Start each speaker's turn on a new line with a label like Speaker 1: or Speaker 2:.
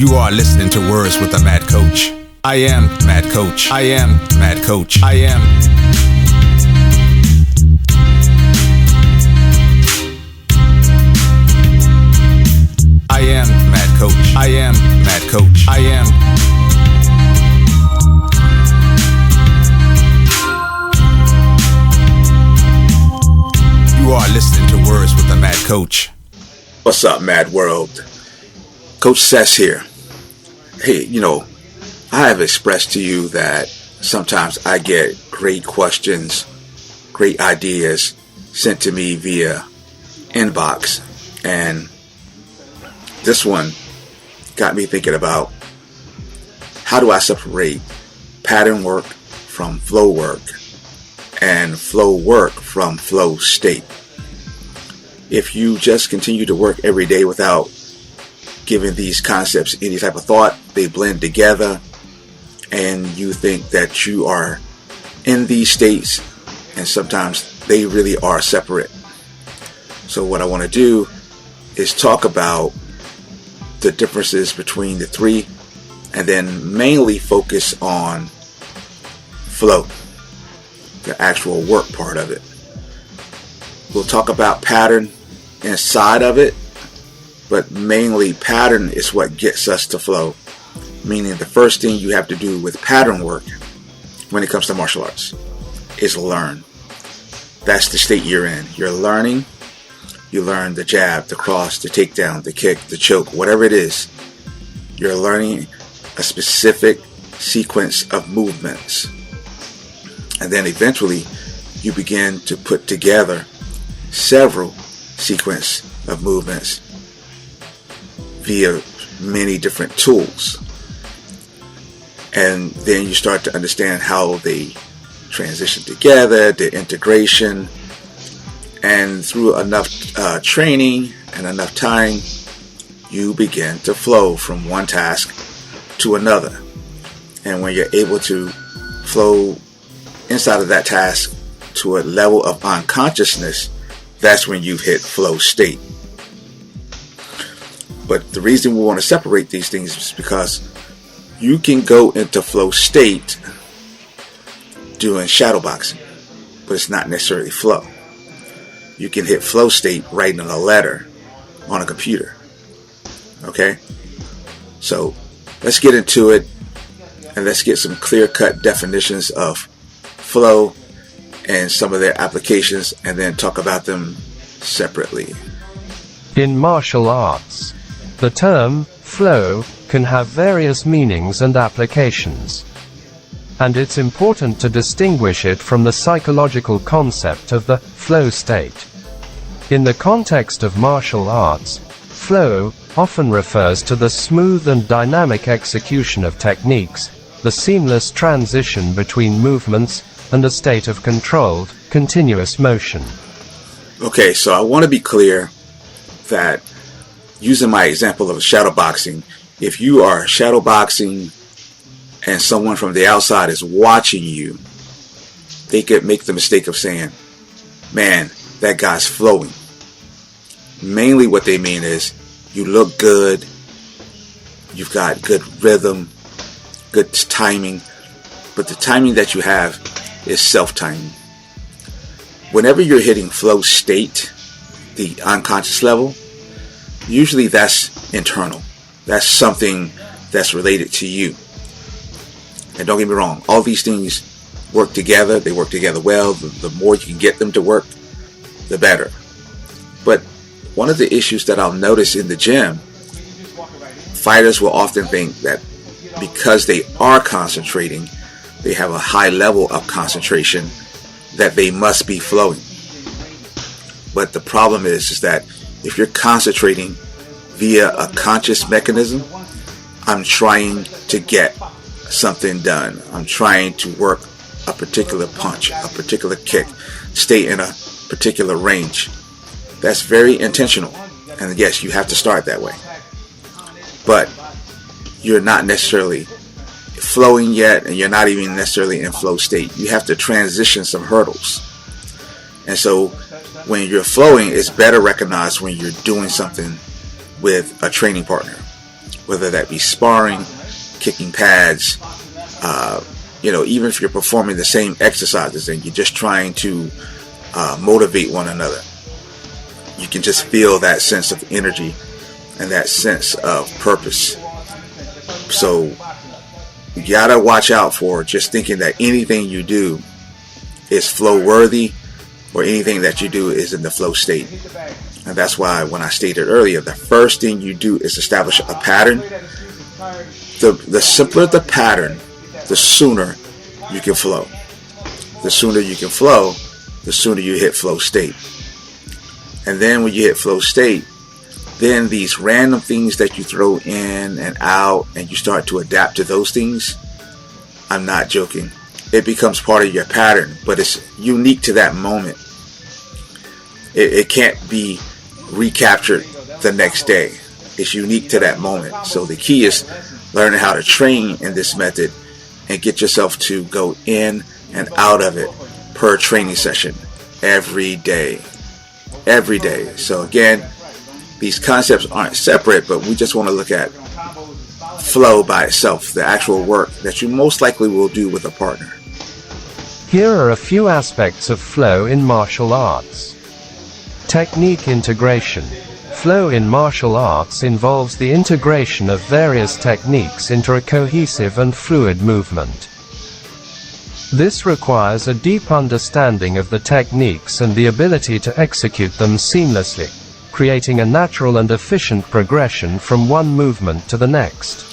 Speaker 1: You are listening to Words with a Mad Coach. I am Mad Coach. I am Mad Coach. I am. I am Mad Coach. I am Mad Coach. I am. You are listening to Words with a Mad Coach.
Speaker 2: What's up, Mad World? Coach Sess here. Hey, I have expressed to you that sometimes I get great questions, great ideas sent to me via inbox. And this one got me thinking about, how do I separate pattern work from flow work and flow work from flow state? If you just continue to work every day without giving these concepts any type of thought, they blend together, and you think that you are in these states, and sometimes they really are separate. So what I want to do is talk about the differences between the three, and then mainly focus on flow, the actual work part of it. We'll talk about pattern inside of it, but mainly pattern is what gets us to flow. Meaning the first thing you have to do with pattern work when it comes to martial arts is learn. That's the state you're in. You're learning. You learn the jab, the cross, the takedown, the kick, the choke, whatever it is. You're learning a specific sequence of movements. And then eventually you begin to put together several sequence of movements via many different tools. And then you start to understand how they transition together, the integration, and through enough training and enough time, you begin to flow from one task to another. And when you're able to flow inside of that task to a level of unconsciousness, that's when you've hit flow state. But the reason we want to separate these things is because you can go into flow state doing shadow boxing, but it's not necessarily flow. You can hit flow state writing a letter on a computer. Okay? So let's get into it, and let's get some clear-cut definitions of flow and some of their applications, and then talk about them separately.
Speaker 3: In martial arts, the term flow can have various meanings and applications. And it's important to distinguish it from the psychological concept of the flow state. In the context of martial arts, flow often refers to the smooth and dynamic execution of techniques, the seamless transition between movements, and a state of controlled, continuous motion.
Speaker 2: Okay, so I want to be clear that using my example of shadow boxing, if you are shadow boxing and someone from the outside is watching you, they could make the mistake of saying, man, that guy's flowing. Mainly what they mean is, you look good, you've got good rhythm, good timing, but the timing that you have is self-timing. Whenever you're hitting flow state, the unconscious level, usually that's internal. That's something that's related to you. And don't get me wrong, all these things work together. They work together well. The more you can get them to work, the better. But one of the issues that I'll notice in the gym, fighters will often think that because they are concentrating, they have a high level of concentration, that they must be flowing. But the problem is that if you're concentrating via a conscious mechanism, I'm trying to get something done. I'm trying to work a particular punch, a particular kick, stay in a particular range. That's very intentional. And yes, you have to start that way. But you're not necessarily flowing yet, and you're not even necessarily in flow state. You have to transition some hurdles. And so when you're flowing, it's better recognized when you're doing something with a training partner, whether that be sparring, kicking pads, even if you're performing the same exercises and you're just trying to motivate one another. You can just feel that sense of energy and that sense of purpose. So you gotta watch out for just thinking that anything you do is flow worthy, or anything that you do is in the flow state. And that's why when I stated earlier, the first thing you do is establish a pattern. The simpler the pattern, the sooner you can flow. The sooner you can flow, the sooner you hit flow state. And then when you hit flow state, then these random things that you throw in and out and you start to adapt to those things, I'm not joking. It becomes part of your pattern, but it's unique to that moment. It can't be recaptured the next day. It's unique to that moment. So the key is learning how to train in this method and get yourself to go in and out of it per training session every day. Every day. So again, these concepts aren't separate, but we just want to look at flow by itself, the actual work that you most likely will do with a partner.
Speaker 3: Here are a few aspects of flow in martial arts. Technique integration. Flow in martial arts involves the integration of various techniques into a cohesive and fluid movement. This requires a deep understanding of the techniques and the ability to execute them seamlessly, creating a natural and efficient progression from one movement to the next.